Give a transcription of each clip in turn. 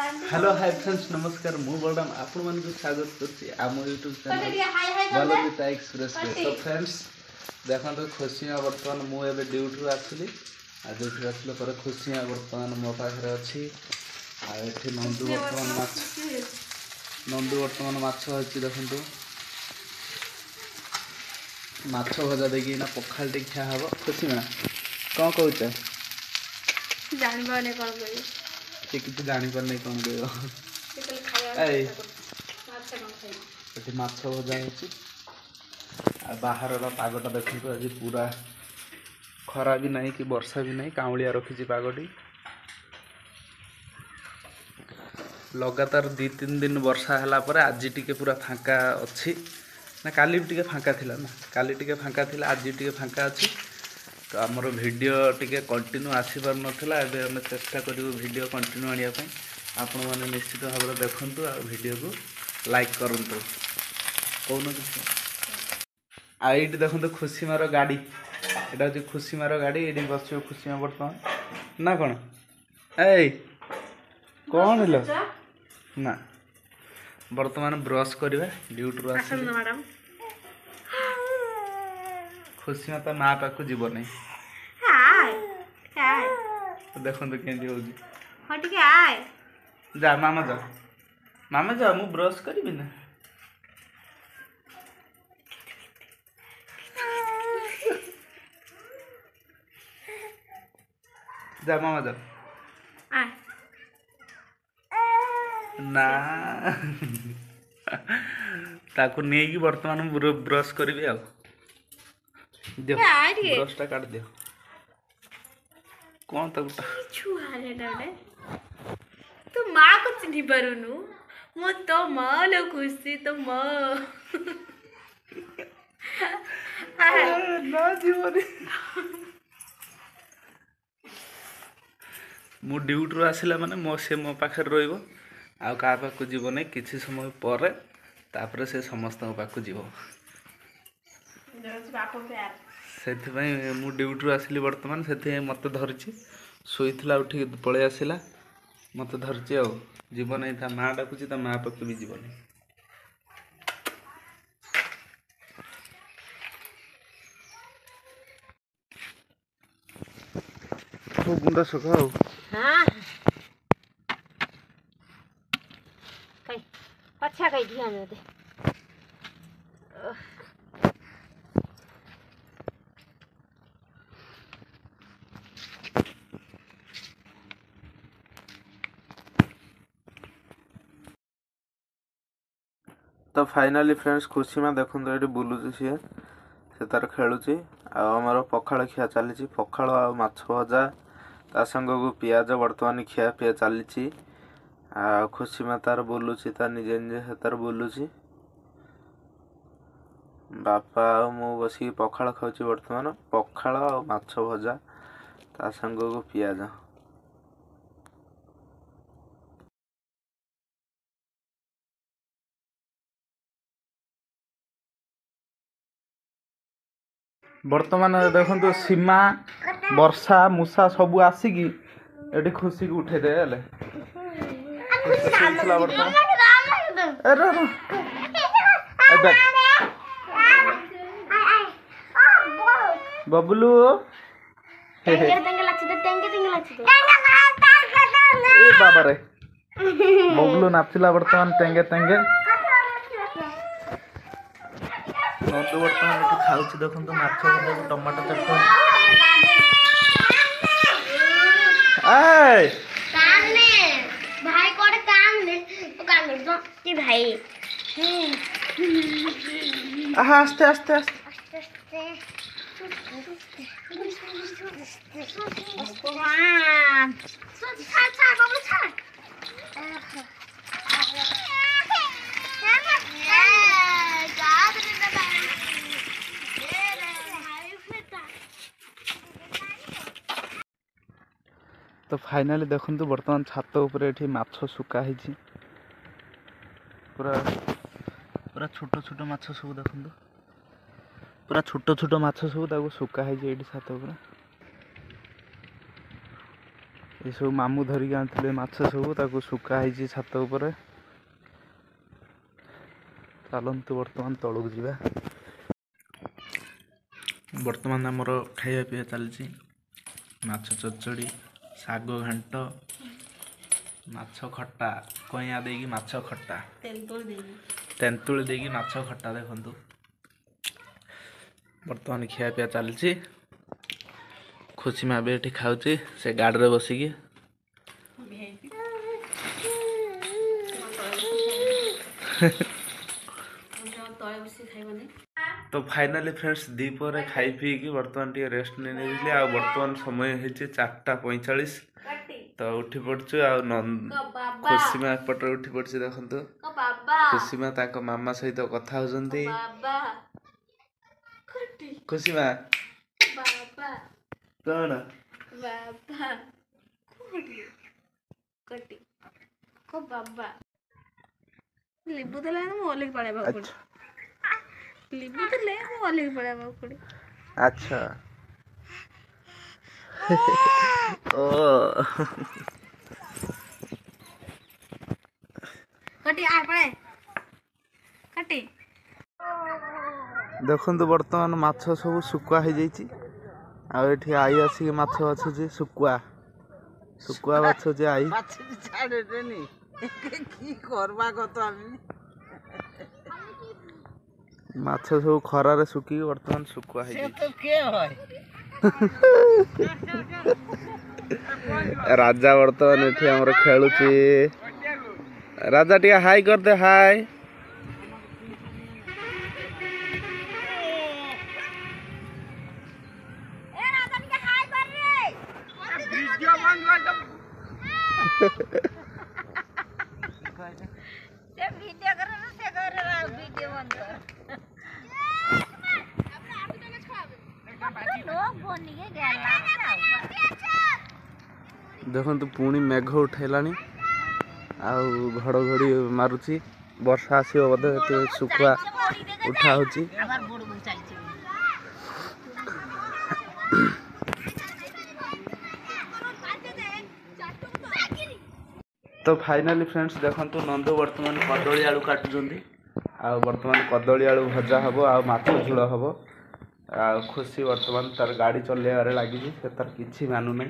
Hello hi friends नमस्कार मु बलराम आपण मन को स्वागत करछि आम यूट्यूब चैनल बलमिता एक्सप्रेस रे। तो फ्रेंड्स देखो खुशियाँ बर्तमान मु एबे ड्यूटी आसली आ ड्यूटी आसला पर खुशियाँ बर्तमान मो पाखरे अछि आ एठी नंदू बर्तमान माछ अछि देखंतु माछ भजा देगी ना पखाल टे खिया हबो। खुशी ना कौन कहूछ जानि बाने कोन कहि से किछ जानि पर नै कोन कहयो केतल खाया ए माछ कोन खाइ एठी माछ भजा होछि आ बाहर रा पागटा देखंतु आज पूरा खरा भी नहीं कि वर्षा भी नहीं काउलिया रखी पागटी लगातार 2-3 दिन वर्षा हला पर आज टिके पूरा फांका अच्छी ना काली भी टिके फांका थिला ना काली टिके फांका थिला आज टिके फांका अच्छी। तो आमर वीडियो टिके कंटिन्यू आसी पार नथिला एबे हम चेष्टा करिवो वीडियो कंटिन्यू आनिया पई आपण माने निश्चित भाव देखंतु आ वीडियो को लाइक करंतु कोन किछ आइट देखंतु खुशी मारो गाड़ी एटा जे खुशी मारो गाड़ी एडी बसियो खुशी मा वर्तमान ना कोन ए कोन हेलो ना वर्तमान ब्रश करवा ड्यूटी रो आसी मैडम खुशी माता माँ पाखु जीव नहीं हाय हाय देखो तो केंदी होगी हट के आय जा मामा जा मु ब्रश करबी ना जा मामा जा आय ना ताको नहीं कि वर्तमान ब्रश करबी आ दियो ब्रश टा काट दियो कौन तक छुआ रे डडे तू मां को चिन्ही परुनु मो तो मां लो खुशी तो मां ना जीवनी मु ड्यूटी आसला माने मो से मो पाखे रोइबो आ का पाखु जीव नहीं किछि समय पर तापर से समस्त पाखु जीव से मु ड्यूटी आसली बर्तमान से मत धरची शोला उठी पलि आसला मत धरची आ जीव नहीं था माँ डाकुची ता माँ पाखे भी जीव नहीं तो गुंडा सका हां कई अच्छा कई ध्यान दे तो फाइनाली फ्रेंड्स खुशी में देखो ये बुलूची सी तार खेलुची आमर पखाड़ खिया चली पखाड़ आ माछ भजा ता संग को पियाज बर्तमान खिया पिया चली खुशी में तार बुलूची ता निजे निजे तार बुलूची बापा मु बसी पखाड़ खाऊची बर्तमान पखाड़ आ माछ भजा ता संग को पियाज बर्तमान देखो सीमा वर्षा मूषा सबू आसिकी एटी खुशी को उठे दे बबलू बाबा रे बबलू नाचिला बर्तमान तेंगे तेंगे नंदू बर्तमान ये खाऊँ देखो माछ भजा टमाटो चटनी भाई कोड़े काम ले तो काम ले दो कि भाई आस्ते आस्ते आस्ते तो फाइनाली देखो बर्तमान छात उपर ये माछ सुका पूरा पूरा छोट छोट माछ सब देखो पूरा छोट छोट माछ सब सुका ये छात ये सब मामू धरिक आनी माछ सब ताको सुखा है छात उपर। चलतु बर्तमान तलू जा। बर्तमान आमर खाଇବା ପିଇବା ଚାଲିଛି। ମାଛ ଚଚଡ଼ି, ଶାଗ ଘାଣ୍ଟ, ମାଛ ଖଟା, କଇଁଆ ଦେଇକି ମାଛ ଖଟା, ତେନ୍ତୁଳି ଦେଇକି ମାଛ ଖଟା। ଦେଖନ୍ତୁ ବର୍ତ୍ତମାନ ଖିଆ ପିଆ ଚାଲିଛି। ଖୁସି ମା ବି ଏଠି ଖାଉଛି ସେ ଗାଡ଼ିରେ ବସିକି। तो फाइनाली फ्रेंड्स दीपर खाई पीकी बर्तमान टे रेस्ट नहीं आ बर्तमान समय होती 4:45। तो उठी पड़चु आ खुशी माँ एपटे उठी पड़ी। देखो खुशी माँ ताको मामा सहित कथा होती। खुशी माँ कौन लिबू देले मु ओलिक पड़ेबा कोडी लिबू देले मु ओलिक पड़ेबा कोडी। अच्छा ओ कटी आ पड़े कटी। देखंतु वर्तमान माछ सब सुकुआ हो जाइछि। आ एठी आई आसी माछ अछि सुकुआ सुकुआ माछ जे आई माछ छाड़े देनी की करबा कत आमी माछ सब खरा रे सुकी वर्तमान सुकुआ है। से तो के होय राजा वर्तमान एठी हमर खेलुची। राजा टिया हाय कर दे हाय। से वीडियो कर से कर वीडियो बंद कर लोग बनी के गेला। देखंतु पुणी मेघ उठेलानी आउ घड़घड़ी मारुची। वर्षा आसीबो बोधे एते सुकुआ उठा होची। तो फाइनाली फ्रेंड्स देखंतु नंदू वर्तमान कदली आलू काटुचंदी। आ वर्तमान कदली आलू भजा हबो आ माछ झोल हबो। आ खुशी वर्तमान तार गाड़ी चलेबारे लागि से तार किछि मानु नै।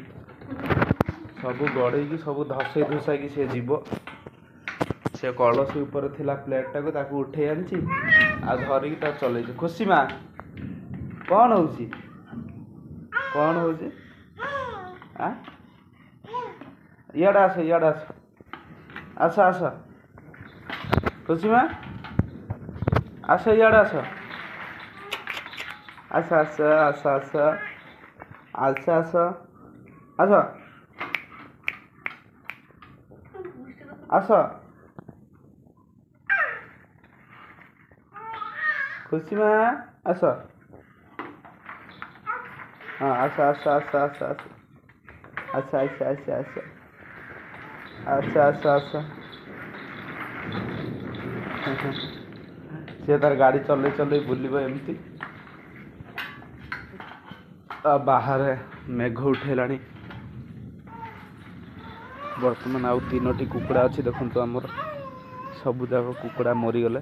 सब गड़े की सब धसई धुसा की से जीव। से कलसी ऊपर थिला प्लेट टाको ताकू उठे आनिछि आ धरिकी ता चले। खुशी मा कौन होउची कौन होउची आ याडा आस याडा आस आस आस खुशी मा आस याडा आस आस आस आस आस आस आस आस आस खुशी मा आस हाँ आस आस आस आस आस आस आस आस आस आस आस आस से तार गाड़ी चले चले बुलिब एमती। बाहर मेघ उठेलानी। वर्तमान आउ 3टी कुकुड़ा अच्छी। देखो आमर सबू जाक कुकुड़ा मरीगले।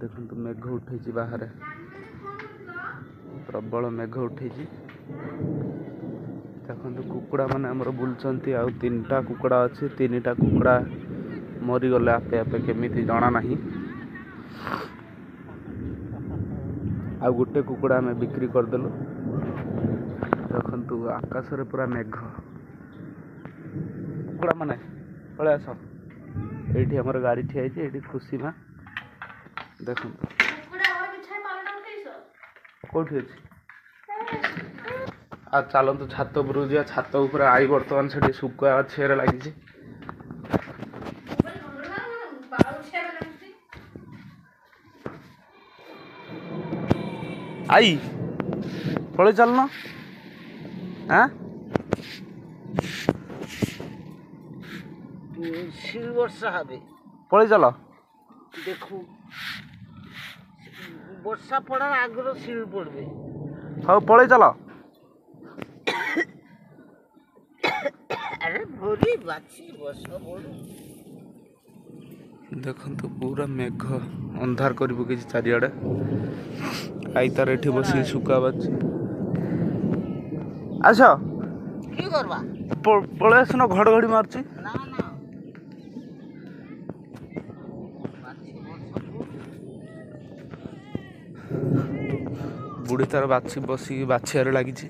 देखो मेघ उठे बाहर प्रबल मेघ उठे। देखो कुकुड़ा माने आमर बुलचंती। आउ 3टा कुकुड़ा अच्छी। 3टा कुकुड़ा मरीगले आपे आपे केमिति जना नहीं। आ गोटे कुकुड़ा आम बिक्री करदेलु। देखु आकाश रे पूरा मेघ। कुकुड़ा माने पळे आस एठी हमर गाड़ी ठिया है। एठी खुशी माँ देखु कौटी अच्छी। आ चलतु छात उपरु जा। छात उपर आई बर्तमान से सुकुआ अच्छे लगी। आई पळे चलना हाँ शिल वर्षा हबे पळे चल। देखो वर्षा पड़ार आगर शिल पड़बे। हाँ पळे चल ଆହୁରି ବାଛିବ ସବୁ। ଦେଖନ୍ତୁ ପୁରା ମେଘ ଅନ୍ଧାର କରି ପକେଇଛି ଚାରିଆଡ଼େ। ଆଇ ତାର ଏଠି ବସିକି ଶୁଖା ବାଛି। ଆସ କି କରବା? ପଳେଇ ଆସୁନ, ଘଡ଼ଘଡ଼ି ମାରୁଛି। ନା ନା ବାଛିବ ସବୁ। ବୁଢ଼ୀ ତାର ବସିକି ବାଛିବାରେ ଲାଗିଛି।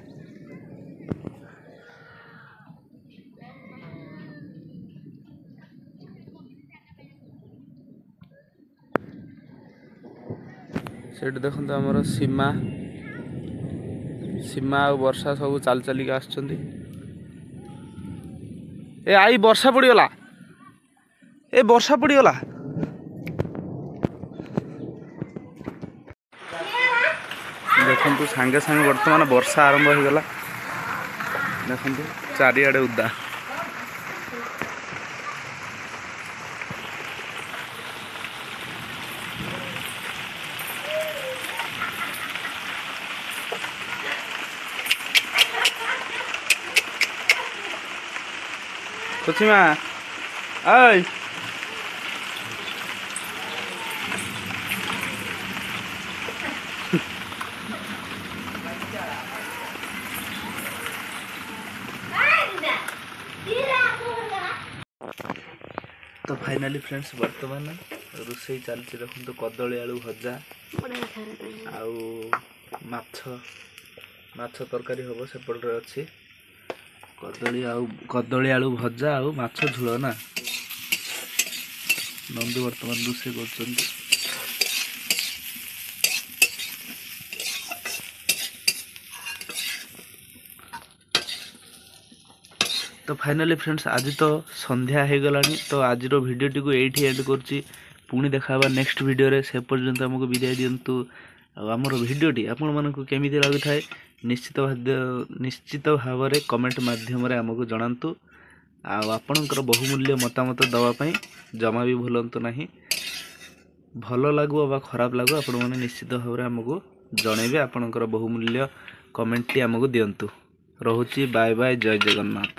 ସେଇଠି ଦେଖନ୍ତୁ ଆମର ସୀମା ଆଉ ବର୍ଷା ସବୁ ଚାଲି ଚାଲିକି ଆସୁଛନ୍ତି। ଏ ଆଇ ବର୍ଷା ପଡ଼ିଗଲା, ଦେଖନ୍ତୁ ସାଙ୍ଗେ ସାଙ୍ଗେ ବର୍ତ୍ତମାନ ବର୍ଷା ଆରମ୍ଭ ହେଇଗଲା। ଦେଖନ୍ତୁ ଚାରିଆଡ଼େ ଉଦା। ସୀମା ଆଇ तो फाइनाली फ्रेंड्स वर्तमान रोषे चलती देखो कदली आलू भजा आउ माछ तरकारी हम सेपटे अच्छी कदली आलू भजा आउ माछ झोल ना नंदू वर्तमान रोषे कर। तो फाइनाली फ्रेंड्स आज तो संध्या हो गलानी। तो आज भिडियोटी को यही एंड करुँची। पुणी देखा नेक्स्ट वीडियो रे। से पर्यंत आमको विदाय दिंतु। आमर भिडियोटी आपण मानक केमी लगु थाए निश्चित भाव में कमेंट माध्यम आमको जनातु। आपणकर बहुमूल्य मतामत दवापाई जमा भी भूलु ना। भल लगु बा खराब लगु आपण मैंने निश्चित भाव में आमको जनइबे। आपणकर बहुमूल्य कमेंट टी आमको दिंतु। रहुची बाय बाय, जय जगन्नाथ।